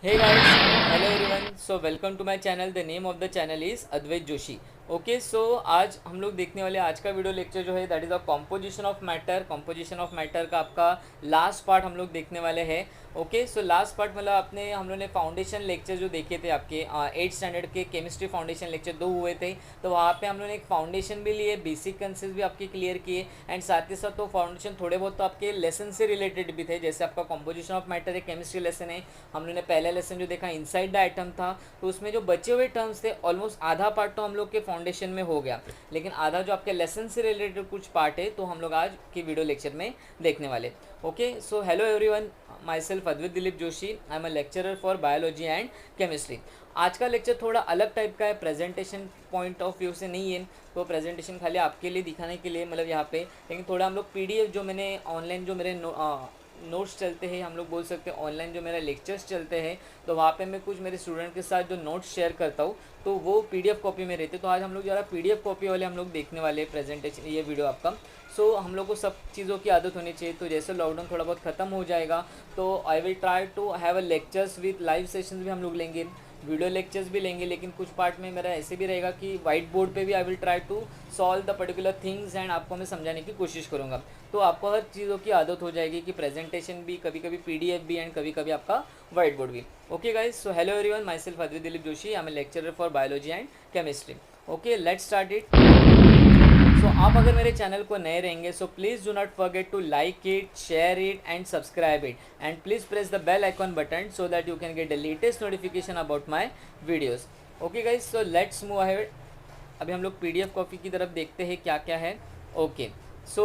Hey guys, hello everyone. So welcome to my channel. The name of the channel is Advait Joshi. Okay so आज हम लोग देखने वाले आज का वीडियो लेक्चर जो है that is a composition of matter. Composition of matter का आपका लास्ट पार्ट हम लोग देखने वाले हैं. ओके सो लास्ट पार्ट मतलब अपने हम लोग ने फाउंडेशन लेक्चर जो देखे थे आपके 8th स्टैंडर्ड के केमिस्ट्री फाउंडेशन लेक्चर 2 हुए थे. तो वहाँ पे हम लोग ने एक फाउंडेशन भी लिए, बेसिक कंसेप्ट भी आपके क्लियर किए एंड साथ ही साथ तो फाउंडेशन थोड़े बहुत तो आपके लेसन से रिलेटेड भी थे. जैसे आपका कॉम्पोजिशन ऑफ मैटर एक केमिस्ट्री लेसन है. हम लोग ने पहला लेसन जो देखा इनसाइड द आइटम था, तो उसमें जो बचे हुए टर्म्स थे ऑलमोस्ट आधा पार्ट तो हम लोग के फाउंडेशन में हो गया, लेकिन आधा जो आपके लेसन से रिलेटेड कुछ पार्ट है तो हम लोग आज की वीडियो लेक्चर में देखने वाले. Okay so hello everyone, myself Advait Dilip Joshi. I am a lecturer for biology and chemistry. आज का लेक्चर थोड़ा अलग टाइप का है, प्रेजेंटेशन पॉइंट ऑफ व्यू से नहीं है. तो प्रेजेंटेशन खाली आपके लिए दिखाने के लिए मतलब यहाँ पे, लेकिन थोड़ा हम लोग पीडीएफ जो मैंने ऑनलाइन जो मेरे नोट्स चलते हैं, हम लोग बोल सकते हैं ऑनलाइन जो मेरा लेक्चर्स चलते हैं, तो वहाँ पे मैं कुछ मेरे स्टूडेंट के साथ जो नोट्स शेयर करता हूँ तो वो पीडीएफ कॉपी में रहते. तो आज हम लोग ज़रा पीडीएफ कॉपी वाले हम लोग देखने वाले प्रेजेंटेशन ये वीडियो आपका. सो हम लोग को सब चीज़ों की आदत होनी चाहिए. तो जैसे लॉकडाउन थोड़ा बहुत ख़त्म हो जाएगा तो I will try to have a lectures with live sessions भी हम लोग लेंगे, वीडियो लेक्चर्स भी लेंगे, लेकिन कुछ पार्ट में मेरा ऐसे भी रहेगा कि वाइट बोर्ड पे भी I will try to solve the particular things and आपको मैं समझाने की कोशिश करूँगा. तो आपको हर चीज़ों की आदत हो जाएगी कि प्रेजेंटेशन भी, कभी कभी पीडीएफ भी एंड कभी कभी आपका वाइट बोर्ड भी. Okay guys, so hello everyone, myself Advait Dilip Joshi. I am a lecturer for biology and chemistry. Okay let's start it. So आप अगर मेरे चैनल को नए रहेंगे so please do not forget to like it, share it and subscribe it and please press the bell icon button so that you can get the latest notification about my videos. Okay guys, so let's move ahead. अभी हम लोग PDF copy की तरफ देखते हैं क्या क्या है. ओके सो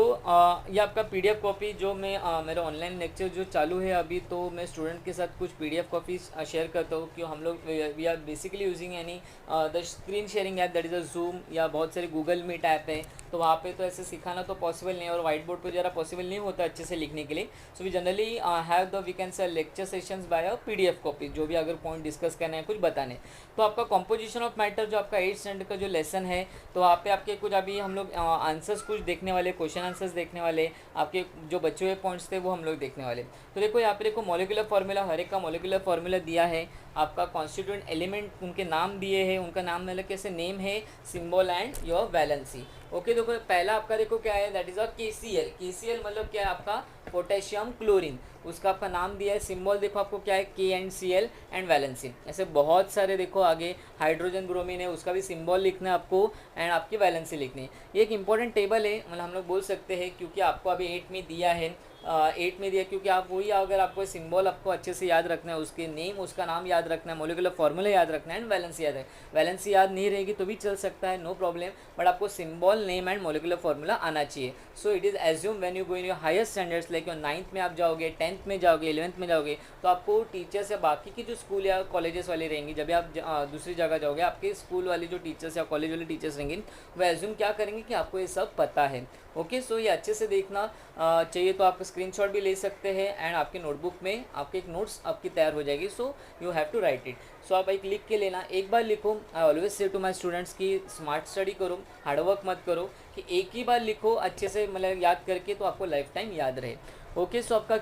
ये आपका पीडीएफ कॉपी जो मैं मेरा ऑनलाइन लेक्चर जो चालू है अभी, तो मैं स्टूडेंट के साथ कुछ पीडीएफ कॉपी शेयर करता हूँ कि हम लोग we are basically using any the screen sharing app that is a Zoom या बहुत सारे गूगल मीट ऐप है. तो वहाँ पे तो ऐसे सिखाना तो पॉसिबल नहीं है और वाइट बोर्ड पर ज़रा पॉसिबल नहीं होता अच्छे से लिखने के लिए. So we generally have the we can say lecture sessions by a PDF copy, जो भी अगर पॉइंट डिस्कस करना है कुछ बताने. तो आपका कॉम्पोजिशन ऑफ मैटर जो आपका 8th स्टैंडर्ड का जो लेसन है, तो वहाँ पे आपके कुछ अभी हम लोग आंसर्स कुछ देखने वाले, क्वेश्चन आंसर्स देखने वाले, आपके जो बचे हुए पॉइंट्स थे वो हम लोग देखने वाले. तो देखो यहाँ पे देखो मॉलिक्यूलर फार्मूला, हर एक का मॉलिक्यूलर फार्मूला दिया है. आपका कॉन्स्टिट्यूएंट एलिमेंट उनके नाम दिए हैं, उनका नाम मतलब कैसे नेम है, symbol and your valency. Okay देखो पहला आपका देखो क्या है, that is a KCl. KCl मतलब क्या है आपका पोटेशियम क्लोरीन, उसका आपका नाम दिया है. सिंबल देखो आपको क्या है, K&Cl एंड वैलेंसी. ऐसे बहुत सारे देखो आगे हाइड्रोजन ब्रोमीन है, उसका भी सिंबल लिखना है आपको एंड आपकी वैलेंसी लिखनी है. ये एक इंपॉर्टेंट टेबल है मतलब हम लोग बोल सकते हैं, क्योंकि आपको अभी 8 में दिया है. 8 में दिया क्योंकि आप वही, अगर आपको सिंबल आपको अच्छे से याद रखना है, उसके नेम, उसका नाम याद रखना है, मोलिकुलर फार्मूला याद रखना है एंड वैलेंसी याद है. वैलेंसी याद नहीं रहेगी तो भी चल सकता है, नो प्रॉब्लम, बट आपको symbol, name and molecular formula आना चाहिए. So it is assume when you go in your higher standards like your 9th में आप जाओगे, 10th में जाओगे, 11th में जाओगे, तो आपको टीचर्स या बाकी की जो स्कूल या कॉलेजेस वाले रहेंगे, जब आप दूसरी जगह जाओगे, आपके स्कूल वाले जो टीचर्स या कॉलेज वाले टीचर्स रहेंगे वो एज्यूम क्या करेंगे कि आपको ये सब पता है. ओके सो ये अच्छे से देखना चाहिए. तो आप स्क्रीनशॉट भी ले सकते हैं एंड आपके नोटबुक में आपके एक नोट्स आपकी तैयार हो जाएगी. So you have to write it. So आप एक लिख के लेना, एक बार लिखो. I always say to my students की स्मार्ट स्टडी करो, हार्डवर्क मत करो, कि एक ही बार लिखो अच्छे से मतलब याद करके, तो आपको लाइफ टाइम याद रहे. ओके सो आपका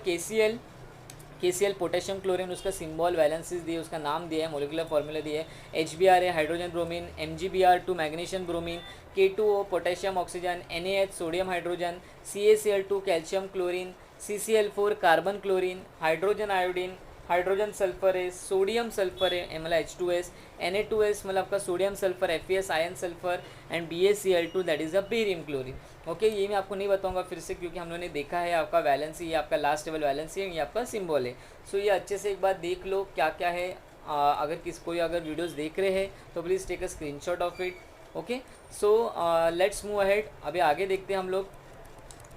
KCl पोटेशियम क्लोरीन, उसका सिंबल वैलेंसीज दिए, उसका नाम दिया है, मोलिकुलर फार्मूला दिया है. HBr है hydrogen bromine, MgBr2 magnesium bromine, K2O potassium oxygen, NaH sodium hydrogen, CaCl2 calcium chlorine, CCl4 carbon chlorine, hydrogen iodine, hydrogen sulphur है, सोडियम सल्फर है मतलब H2S, Na2S मतलब आपका sodium sulphur, FeS ion sulphur and BaCl2 that is a barium chlorine. Okay ये मैं आपको नहीं बताऊंगा फिर से, क्योंकि हम लोगों ने देखा है आपका वैलेंसी, ये आपका लास्ट लेवल वैलेंसी है, ये आपका सिंबल है. सो ये अच्छे से एक बार देख लो क्या क्या है. अगर कोई अगर वीडियोज़ देख रहे हैं तो please take a screenshot of it. Okay so let's move ahead. अभी आगे देखते हैं हम लोग.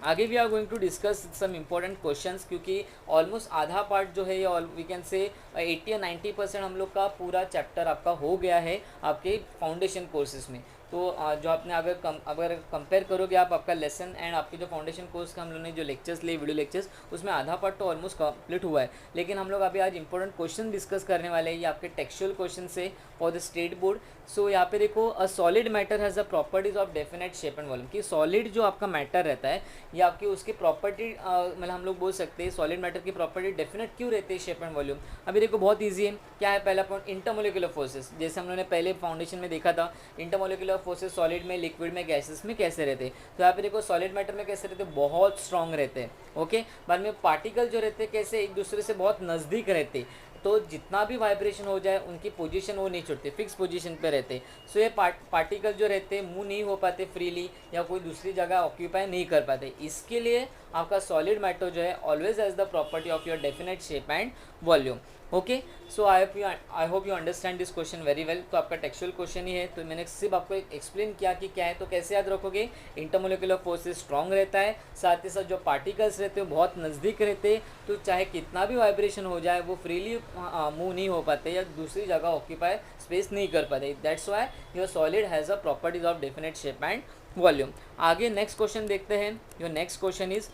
आगे we are going to discuss some important questions, क्योंकि ऑलमोस्ट आधा पार्ट जो है ये वी कैन से 80 या 90% हम लोग का पूरा चैप्टर आपका हो गया है आपके फाउंडेशन कोर्सेज में. तो जो आपने अगर कंपेयर करोगे आप आपका लेसन एंड आपके जो फाउंडेशन कोर्स का हम लोगों ने जो लेक्चर्स लिए वीडियो लेक्चर्स, उसमें आधा पार्ट तो ऑलमोस्ट कंप्लीट हुआ है। लेकिन हम लोग अभी आज इंपॉर्टेंट क्वेश्चन डिस्कस करने वाले हैं, ये आपके टेक्सचुअल क्वेश्चन से फॉर द स्टेट बोर्ड। सो यहाँ पे देखो, a solid matter has the properties of definite shape and volume, कि सॉलिड जो आपका मैटर रहता है ये आपकी उसकी प्रॉपर्टी मतलब हम लोग बोल सकते हैं सॉलिड मैटर की प्रॉपर्टी डेफिनेट क्यों रहती है शेप एंड वॉल्यूम। अभी देखो बहुत ईजी है, क्या है पहला पॉइंट, इंटरमोलिकुलर फोर्सेस। जैसे हम लोगों ने पहले फाउंडेशन में देखा था, इंटरमोलिकुलर फोर्सेस सॉलिड में, लिक्विड में, गैसेस में कैसे रहते हैं। तो यहाँ पे देखो सॉलिड मैटर में कैसे रहते हैं, बहुत स्ट्रांग रहते हैं। ओके, बाद में पार्टिकल जो रहते हैं कैसे एक दूसरे से बहुत नज़दीक रहते हैं, तो जितना भी वाइब्रेशन हो जाए उनकी पोजीशन वो नहीं छूटते, फिक्स पोजीशन पे रहते। सो ये पार्टिकल जो रहते हैं मूव नहीं हो पाते फ्रीली, या कोई दूसरी जगह ऑक्यूपाई नहीं कर पाते। इसके लिए आपका सॉलिड मैटर जो है always has the property of your definite shape and volume. Okay, so I hope you understand this question very well. तो आपका टेक्सचुअल क्वेश्चन ही है, तो मैंने सिर्फ आपको एक्सप्लेन किया कि क्या है। तो कैसे याद रखोगे, इंटरमोलिकुलर फोर्सेस स्ट्रांग रहता है, साथ ही साथ जो पार्टिकल्स रहते हैं बहुत नज़दीक रहते हैं, तो चाहे कितना भी वाइब्रेशन हो जाए वो फ्रीली मूव नहीं हो पाते या दूसरी जगह ऑक्यूपाई स्पेस नहीं कर पाते। That's why your solid has a properties of definite shape and volume. आगे नेक्स्ट क्वेश्चन देखते हैं। Your next question is,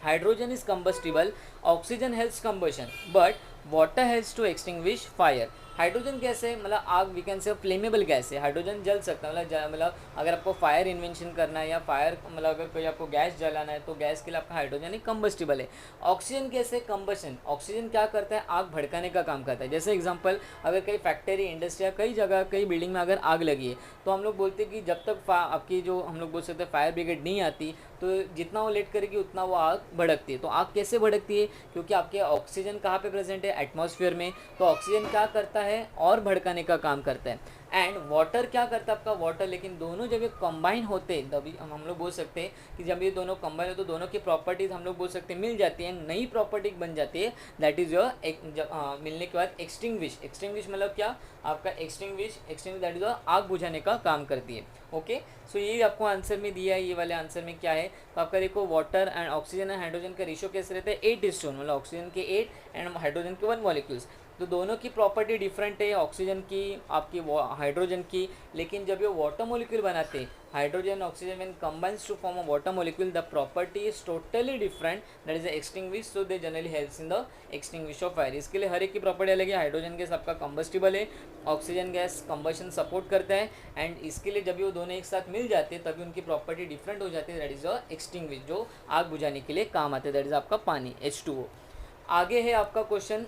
hydrogen is combustible, oxygen helps combustion, but water helps to extinguish fire। Hydrogen कैसे है, मतलब आग, we can say flammable gas है, hydrogen जल सकता है। मतलब अगर आपको फायर इन्वेंशन करना है या फायर मतलब अगर कोई आपको गैस जलाना है तो गैस के लिए आपका हाइड्रोजन ही कंबस्टिबल है। ऑक्सीजन कैसे, कंबशन, ऑक्सीजन क्या करता है, आग भड़काने का काम करता है। जैसे एग्जांपल, अगर कई फैक्ट्री, इंडस्ट्री या कई जगह, कई बिल्डिंग में अगर आग लगी है, तो हम लोग बोलते हैं कि जब तक आपकी जो हम लोग बोल सकते हैं फायर ब्रिगेड नहीं आती, तो जितना वो लेट करेगी उतना वो आग भड़कती है। तो आग कैसे भड़कती है, क्योंकि आपके ऑक्सीजन कहाँ पे प्रेजेंट है, एटमॉस्फेयर में। तो ऑक्सीजन क्या करता है, और भड़काने का काम करता है। एंड वाटर क्या करता है आपका, वाटर, लेकिन दोनों जब ये कंबाइन होते हैं तभी हम लोग बोल सकते हैं कि जब ये दोनों कंबाइन हो तो दोनों की प्रॉपर्टीज हम लोग बोल सकते हैं मिल जाती है, नई प्रॉपर्टी बन जाती है। दैट इज योर मिलने के बाद एक्सटिंग्विश। एक्सटिंग्विश मतलब क्या, आपका एक्सटिंग्विश दैट इज आग बुझाने का काम करती है। ओके, सो ये आपको आंसर में दिया है। ये वाले आंसर में क्या है, तो आपका देखो water and oxygen and hydrogen का रेशियो कैसे रहता है, 8:1, मतलब ऑक्सीजन के 8 एंड हाइड्रोजन के 1 मॉलिक्यूल्स। तो दोनों की प्रॉपर्टी डिफरेंट है, ऑक्सीजन की, आपकी हाइड्रोजन की। लेकिन जब ये वाटर मॉलिक्यूल बनाते हैं, hydrogen oxygen when combines to form a water molecule, the property is totally different, that is extinguish. So they generally helps in the extinguish of fire. इसके लिए हर एक की प्रॉपर्टी अलग है। हाइड्रोजन गैस आपका कंबस्टिबल है, ऑक्सीजन गैस कंबशन सपोर्ट करता है, एंड इसके लिए जब ये दोनों एक साथ मिल जाते हैं तभी उनकी प्रॉपर्टी डिफरेंट हो जाती है। दैट इज एक्सटिंग्विश, जो आग बुझाने के लिए काम आते हैं। दैट इज आपका पानी, H2O। आगे है आपका क्वेश्चन,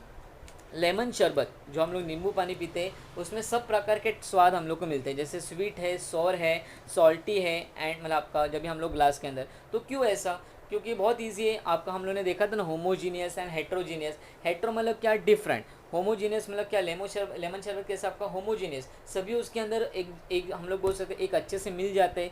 लेमन शरबत, जो हम लोग नींबू पानी पीते हैं, उसमें सब प्रकार के स्वाद हम लोग को मिलते हैं, जैसे स्वीट है, सॉर है, सॉल्टी है, एंड मतलब आपका जब भी हम लोग ग्लास के अंदर। तो क्यों ऐसा, क्योंकि बहुत इजी है। आपका हम लोगों ने देखा था ना, होमोजीनियस एंड हेट्रोजीनियस। हेट्रो मतलब क्या, डिफरेंट। होमोजीनियस मतलब क्या, लेमन शरबत कैसे आपका होमोजीनियस, सभी उसके अंदर एक हम लोग बोल सकते हैं एक अच्छे से मिल जाते हैं।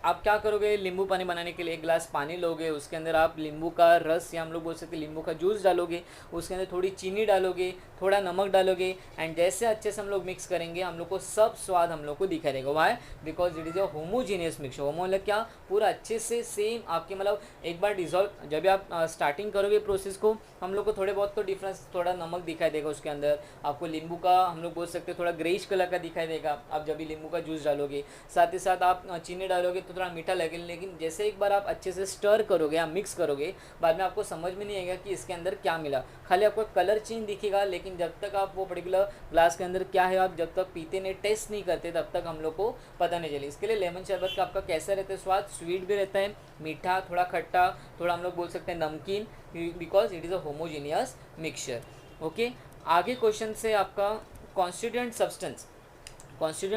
आप क्या करोगे, नींबू पानी बनाने के लिए एक गिलास पानी लोगे, उसके अंदर आप नींबू का रस या हम लोग बोल सकते हैं नींबू का जूस डालोगे, उसके अंदर थोड़ी चीनी डालोगे, थोड़ा नमक डालोगे, एंड जैसे अच्छे से हम लोग मिक्स करेंगे हम लोग को सब स्वाद हम लोग को दिखाई देगा। Why, because it is a homogeneous mixture. Homo मतलब क्या, पूरा अच्छे से सेम आपके मतलब एक बार डिजॉल्व, जब भी आप स्टार्टिंग करोगे प्रोसेस को, हम लोग को थोड़े बहुत तो डिफरेंस, थोड़ा नमक दिखाई देगा उसके अंदर, आपको नींबू का हम लोग बोल सकते हैं थोड़ा ग्रेइश कलर का दिखाई देगा आप जब भी नींबू का जूस डालोगे। साथ ही साथ आप चीनी डालोगे तो थोड़ा मीठा लगेगा, लेकिन जैसे एक बार आप अच्छे से स्टर करोगे या मिक्स करोगे, बाद में आपको समझ में नहीं आएगा कि इसके अंदर क्या मिला, खाली आपको कलर चेंज दिखेगा। लेकिन जब तक आप वो पर्टिकुलर ग्लास के अंदर क्या है आप जब तक पीते नहीं, टेस्ट नहीं करते, तब तक हम लोग को पता नहीं चले। इसके लिए लेमन शरबत का आपका कैसा रहता है स्वाद, स्वीट भी रहता है, मीठा, थोड़ा खट्टा, थोड़ा हम लोग बोल सकते हैं नमकीन, because it is a homogeneous mixture. Okay, आगे क्वेश्चन से आपका constituent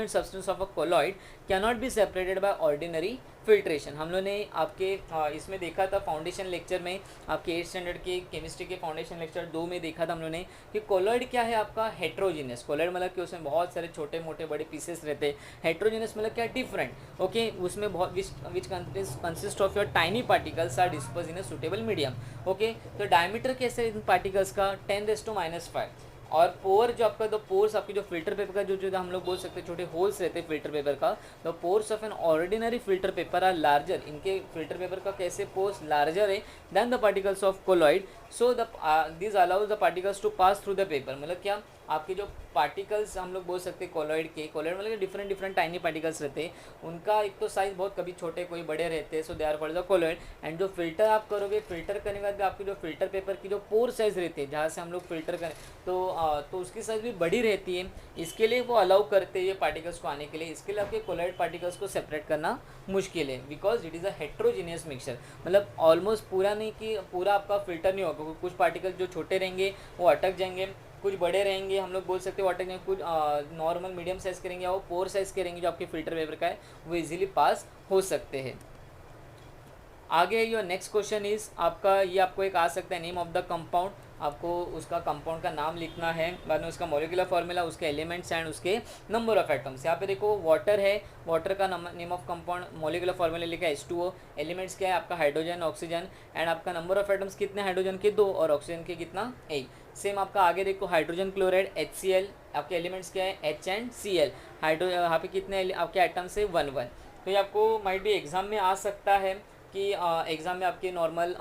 substance of a colloid cannot be separated by ordinary filtration. हम लोगों ने आपके इसमें देखा था फाउंडेशन लेक्चर में, आपके 8th स्टैंडर्ड के केमिस्ट्री के फाउंडेशन लेक्चर 2 में देखा था हम लोगों ने कि कोलॉइड क्या है आपका, हेट्रोजीनियस। कोलॉइड मतलब कि उसमें बहुत सारे छोटे मोटे बड़े पीसेस रहते हैं। हेट्रोजीनियस मतलब क्या, डिफरेंट। ओके, उसमें बहुत which consist of your tiny particles are disperse in a suitable medium. Okay, तो डायमीटर कैसे इन पार्टिकल्स का, 10⁻⁵। और पोर जो आपका, तो पोर्स आपकी जो फिल्टर पेपर का जो हम लोग बोल सकते हैं छोटे होल्स रहते हैं फिल्टर पेपर का, the pores of an ordinary filter paper are larger. इनके फिल्टर पेपर का कैसे पोर्स लार्जर है than the particles of colloid, so these allows the particles to pass through the paper. मतलब क्या, आपके जो पार्टिकल्स हम लोग बोल सकते हैं कोलॉइड के, कोलॉइड मतलब डिफरेंट डिफरेंट टाइनी पार्टिकल्स रहते हैं, उनका एक तो साइज़ बहुत कभी छोटे कोई बड़े रहते हैं, so they are called the colloid. And जो फिल्टर आप करोगे, फिल्टर करने के बाद आपकी जो फिल्टर पेपर की जो पोर साइज़ रहती है जहाँ से हम लोग फिल्टर करें तो उसकी साइज़ भी बड़ी रहती है। इसके लिए वो अलाउ करते हैं ये पार्टिकल्स को आने के लिए। इसके लिए आपके कोलॉइड पार्टिकल्स को सेपरेट करना मुश्किल है, because it is a heterogeneous mixture. मतलब ऑलमोस्ट पूरा नहीं कि पूरा आपका फिल्टर नहीं होगा, कुछ पार्टिकल जो छोटे रहेंगे वो अटक जाएंगे, कुछ बड़े रहेंगे हम लोग बोल सकते हैं वाटर, कुछ नॉर्मल मीडियम साइज़ करेंगे या वो पोर साइज़ करेंगे जो आपके फिल्टर पेपर का है, वो इजीली पास हो सकते हैं। आगे योर नेक्स्ट क्वेश्चन इज़ आपका, ये आपको एक आ सकता है नेम ऑफ द कंपाउंड, आपको उसका कंपाउंड का नाम लिखना है, बाद में उसका मॉलिक्यूलर फार्मूला, उसके एलिमेंट्स एंड उसके नंबर ऑफ एटम्स। यहाँ पे देखो वाटर है, वाटर का name of compound, molecular formula लिखा है H2O, एलिमेंट्स क्या है आपका हाइड्रोजन ऑक्सीजन, एंड आपका नंबर ऑफ एटम्स कितने, हाइड्रोजन के 2 और ऑक्सीजन के कितना 1। सेम आपका आगे देखो हाइड्रोजन क्लोराइड HCl, आपके एलिमेंट्स क्या है H एंड Cl, हाइड्रो यहाँ पे कितने आपके एटम्स है 1 1। तो ये आपको माइट भी एग्जाम में आ सकता है कि एग्ज़ाम में आपके नॉर्मल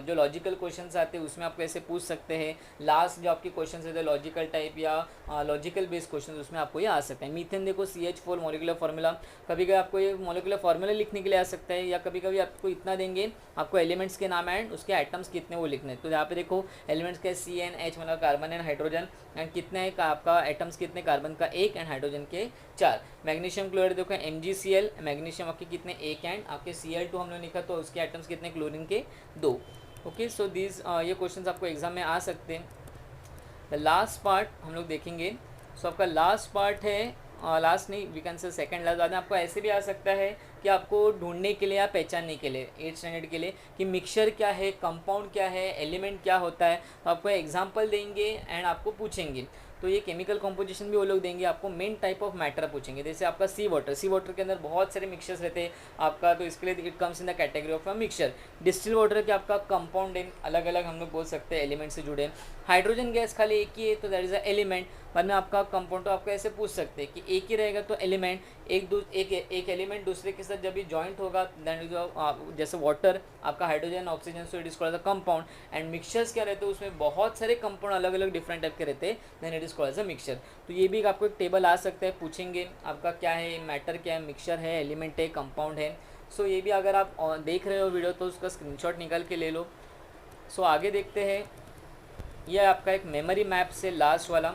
जो लॉजिकल क्वेश्चंस आते हैं उसमें आप कैसे पूछ सकते हैं। लास्ट जो आपके क्वेश्चंस रहते हैं लॉजिकल टाइप या लॉजिकल बेस्ड क्वेश्चंस, उसमें आपको ये आ सकता है। मीथेन देखो CH4 मॉलिक्यूलर फार्मूला, कभी कभी आपको ये मॉलिक्यूलर फार्मूला लिखने के लिए आ सकता है, या कभी कभी आपको इतना देंगे आपको एलिमेंट्स के नाम एंड उसके आइटम्स कितने वो लिखने। तो यहाँ पे देखो एलिमेंट्स के CnH मतलब कार्बन एंड हाइड्रोजन, एंड कितने हैं आपका एटम्स कितने, कार्बन का 1 एंड हाइड्रोजन के 4। मैग्नीशियम क्लोराइड देखो MgCl, मैग्नीशियम आपके कितने 1 एंड आपके Cl2 हमने लिखा तो उसके आइटम्स कितने, क्लोरीन के 2। ओके, सो दिस ये क्वेश्चंस आपको एग्जाम में आ सकते हैं। द लास्ट पार्ट हम लोग देखेंगे। सो आपका लास्ट पार्ट है, लास्ट नहीं we can say second last, बाद में आपको ऐसे भी आ सकता है कि आपको ढूंढने के लिए या पहचानने के लिए 8th स्टैंडर्ड के लिए कि मिक्सचर क्या है, कंपाउंड क्या है, एलिमेंट क्या होता है, तो आपको एग्जाम्पल देंगे एंड आपको पूछेंगे। तो ये केमिकल कॉम्पोजिशन भी वो लोग देंगे आपको, मेन टाइप ऑफ मैटर पूछेंगे। जैसे आपका सी वाटर के अंदर बहुत सारे मिक्सचर्स रहते हैं आपका, तो इसके लिए it comes in the category of a mixture. Distil water के आपका कंपाउंड है, अलग अलग हम लोग बोल सकते हैं एलिमेंट से जुड़े। हाइड्रोजन गैस खाली एक ही है तो दैट इज़ अ एलिमेंट, बाद में आपका कंपाउंड तो आपको ऐसे पूछ सकते हैं कि एक ही रहेगा तो एलिमेंट, एक एलिमेंट दूसरे के साथ जब भी जॉइंट होगा दैन जैसे वाटर आपका hydrogen oxygen, so it is called the compound. And mixtures क्या रहते हैं उसमें बहुत सारे कंपाउंड अलग अलग डिफरेंट टाइप के रहते हैं, then it is called as a mixture. तो ये भी आपको एक टेबल आ सकता है, पूछेंगे आपका क्या है, मैटर क्या है, मिक्सचर है, एलिमेंट है, कंपाउंड है। सो ये भी अगर आप देख रहे हो वीडियो तो उसका स्क्रीनशॉट निकाल के ले लो। सो आगे देखते हैं, यह आपका एक मेमोरी मैप से लास्ट वाला।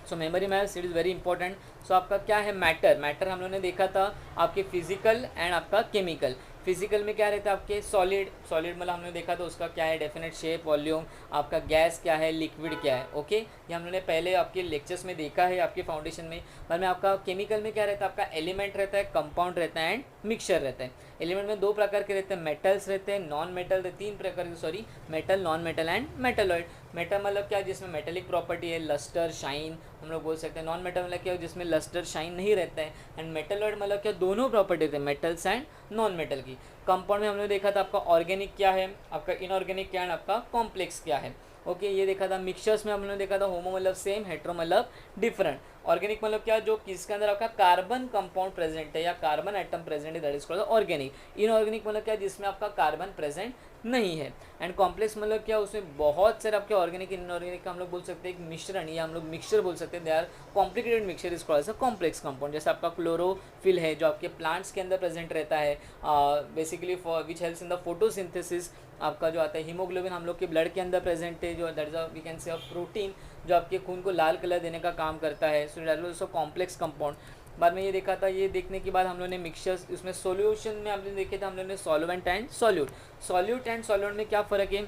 So memory maps it is very important. So आपका क्या है, मैटर हम लोगों ने देखा था आपके फिजिकल एंड आपका केमिकल। फिजिकल में क्या रहता है आपके सॉलिड मतलब हमने देखा था उसका क्या है, डेफिनेट शेप, वॉल्यूम, आपका गैस क्या है, लिक्विड क्या है। ओके, ये हम लोगों ने पहले आपके लेक्चर्स में देखा है आपके फाउंडेशन में। बाद में आपका केमिकल में क्या रहता है, आपका एलिमेंट रहता है, कंपाउंड रहता है एंड मिक्सचर रहता है। एलिमेंट में 2 प्रकार के रहते हैं, मेटल्स रहते हैं, नॉन मेटल, 3 प्रकार के, sorry, metal, non metal and metalloid. Metal मतलब क्या, जिसमें मेटेलिक प्रॉपर्टी है, लस्टर, शाइन हम लोग बोल सकते हैं। नॉन मेटल मतलब क्या, जिसमें लस्टर, शाइन नहीं रहता है। एंड मेटलॉइड मतलब क्या, दोनों प्रॉपर्टी रहते हैं, मेटल्स एंड नॉन मेटल की। कंपाउंड में हमने देखा था आपका ऑर्गेनिक क्या है, आपका इनऑर्गेनिक क्या है, आपका कॉम्प्लेक्स क्या है। ओके, ये देखा था। मिक्सचर्स में हमने देखा था होमो मतलब सेम, हेट्रो मतलब डिफरेंट। ऑर्गेनिक मतलब क्या, जो किसके अंदर आपका कार्बन कंपाउंड प्रेजेंट है या कार्बन एटम प्रेजेंट है, that is called organic. Inorganic मतलब क्या, जिसमें आपका कार्बन प्रेजेंट नहीं है। एंड कॉम्प्लेक्स मतलब क्या, उसमें बहुत सारे आपके ऑर्गेनिक इनऑर्गेनिक का हम लोग बोल सकते हैं एक मिश्रण, या हम लोग मिक्सचर बोल सकते हैं। They are complicated mixture is called as a complex compound. जैसे आपका क्लोरोफिल है जो आपके प्लांट्स के अंदर प्रेजेंट रहता है, basically for which helps in the photosynthesis. आपका जो आता है हीमोग्लोबिन हम लोग के ब्लड के अंदर प्रेजेंट है, जो that is we can say a protein जो आपके खून को लाल कलर देने का काम करता है। So that is complex compound. बाद में ये देखा था, ये देखने के बाद हम लोगों ने मिक्सचर्स, उसमें सॉल्यूशन में हमने देखे थे हम लोगों ने solvent and solute. Solute and solvent में क्या फ़र्क है,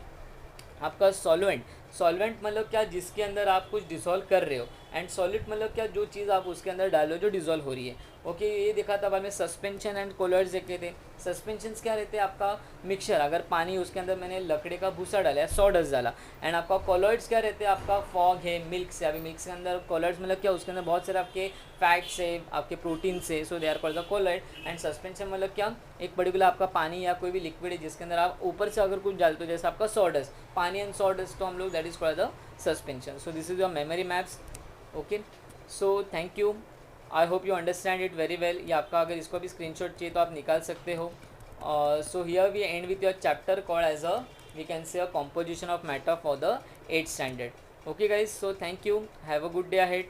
आपका सॉल्वेंट मतलब क्या, जिसके अंदर आप कुछ डिसॉल्व कर रहे हो, एंड सॉलिड मतलब क्या, जो चीज़ आप उसके अंदर डालो जो डिसॉल्व हो रही है। ओके, ये देखा था बाद में सस्पेंशन एंड कोलॉइड्स देखे थे। सस्पेंशंस क्या रहते हैं, आपका मिक्सचर, अगर पानी उसके अंदर मैंने लकड़ी का भूसा डाला है, सॉडस्ट डाला। एंड आपका कोलॉइड्स क्या रहते हैं, आपका फॉग है, मिल्क से, अभी मिल्क के अंदर कोलॉइड्स मतलब क्या, उसके अंदर बहुत सारे आपके फैट्स है, आपके प्रोटीन से, so they are called the colloid. And suspension मतलब क्या, एक पर्टिकुलर आपका पानी या कोई भी लिक्विड है जिसके अंदर आप ऊपर से अगर कुछ डालते हो, जैसे आपका सॉडस्ट, पानी एंड सॉडस्ट, तो हम लोग that is called the suspension. So this is your memory maps. Okay, so thank you, I hope you understand it very well. ये आपका अगर इसको भी स्क्रीनशॉट चाहिए तो आप निकाल सकते हो। So here we end with your chapter called as a we can say a composition of matter for the 8th standard. Okay guys, so thank you, have a good day ahead.